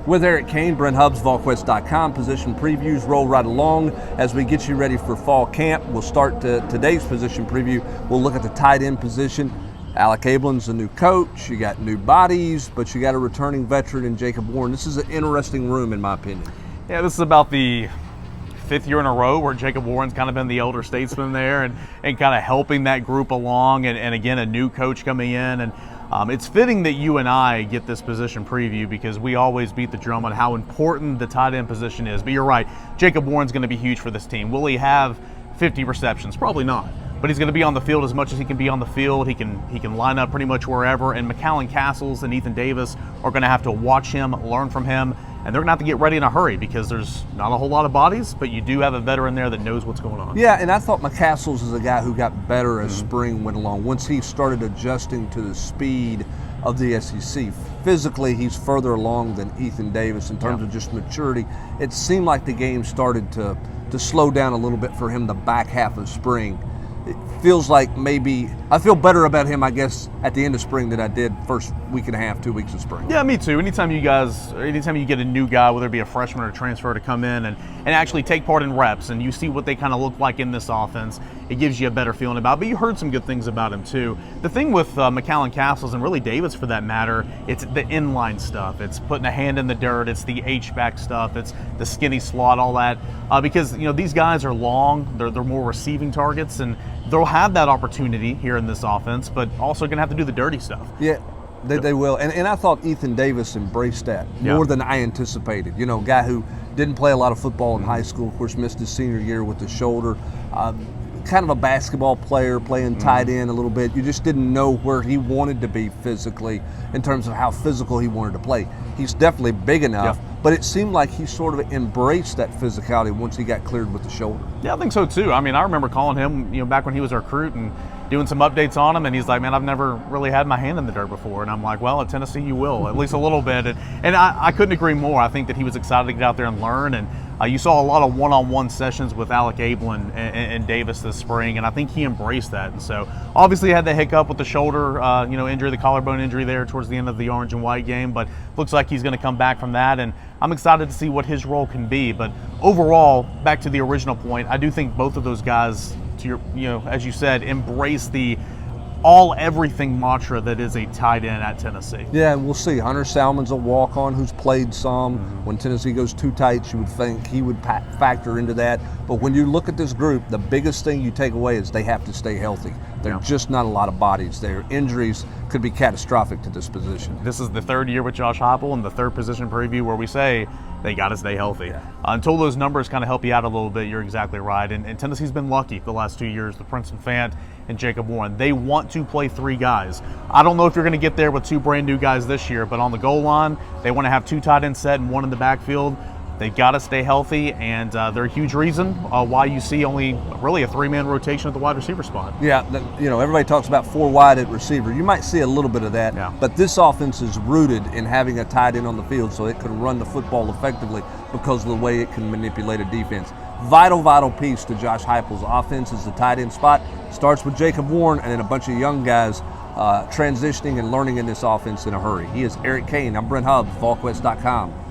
With Eric Kane, Brent Hubbs, Volquest.com. Position previews roll right along as we get you ready for fall camp. We'll start today's position preview. We'll look at the tight end position. Alec Ablin's the new coach. You got new bodies, but you got a returning veteran in Jacob Warren. This is an interesting room, in my opinion. Yeah, this is about the 5th year in a row where Jacob Warren's kind of been the elder statesman there and kind of helping that group along. And again, a new coach coming in. And it's fitting that you and I get this position preview because we always beat the drum on how important the tight end position is. But you're right, Jacob Warren's going to be huge for this team. Will he have 50 receptions? Probably not. But he's going to be on the field as much as he can be on the field. He can line up pretty much wherever. And McCallan Castles and Ethan Davis are going to have to watch him, learn from him. And they're going to have to get ready in a hurry because there's not a whole lot of bodies, but you do have a veteran there that knows what's going on. Yeah, and I thought McCastles is a guy who got better as spring went along. Once he started adjusting to the speed of the SEC, physically he's further along than Ethan Davis in terms of just maturity. It seemed like the game started to slow down a little bit for him the back half of spring. It feels like maybe I feel better about him, I guess, at the end of spring than I did first week and a half, 2 weeks of spring. Yeah, me too. Anytime you get a new guy, whether it be a freshman or a transfer, to come in and actually take part in reps and you see what they kind of look like in this offense, it gives you a better feeling about it. But you heard some good things about him too. The thing with McCallan Castles and really Davis for that matter, it's the inline stuff. It's putting a hand in the dirt. It's the H-back stuff. It's the skinny slot, all that. Because these guys are long. They're more receiving targets and they'll have that opportunity here in this offense, but also going to have to do the dirty stuff. Yeah, they will. And I thought Ethan Davis embraced that more than I anticipated. A guy who didn't play a lot of football in high school, of course, missed his senior year with the shoulder. Kind of a basketball player, playing tight end a little bit. You just didn't know where he wanted to be physically in terms of how physical he wanted to play. He's definitely big enough, but it seemed like he sort of embraced that physicality once he got cleared with the shoulder. Yeah, I think so too. I mean, I remember calling him, back when he was a recruit and doing some updates on him, and he's like, man, I've never really had my hand in the dirt before. And I'm like, well, at Tennessee you will, at least a little bit. And I couldn't agree more. I think that he was excited to get out there and learn. And you saw a lot of one-on-one sessions with Alec Ablin and Davis this spring, and I think he embraced that. And so obviously he had the hiccup with the shoulder, injury, the collarbone injury there towards the end of the orange and white game, but looks like he's going to come back from that. And I'm excited to see what his role can be. But overall, back to the original point, I do think both of those guys, as you said, embrace the all-everything mantra that is a tight end at Tennessee. Yeah, and we'll see. Hunter Salmon's a walk-on who's played some. When Tennessee goes too tight, you would think he would factor into that. But when you look at this group, the biggest thing you take away is they have to stay healthy. There are just not a lot of bodies there. Injuries could be catastrophic to this position. This is the 3rd year with Josh Heupel and the 3rd position preview where we say they got to stay healthy. Yeah. Until those numbers kind of help you out a little bit, you're exactly right. And Tennessee's been lucky the last 2 years with Princeton Fant and Jacob Warren. They want to play 3 guys. I don't know if you're going to get there with 2 brand new guys this year, but on the goal line, they want to have 2 tight ends set and 1 in the backfield. They've got to stay healthy, and they're a huge reason why you see only really a 3-man rotation at the wide receiver spot. Yeah, everybody talks about 4 wide at receiver. You might see a little bit of that, but this offense is rooted in having a tight end on the field so it can run the football effectively because of the way it can manipulate a defense. Vital piece to Josh Heupel's offense is the tight end spot. Starts with Jacob Warren and then a bunch of young guys transitioning and learning in this offense in a hurry. He is Eric Kane. I'm Brent Hubbs, Volquest.com.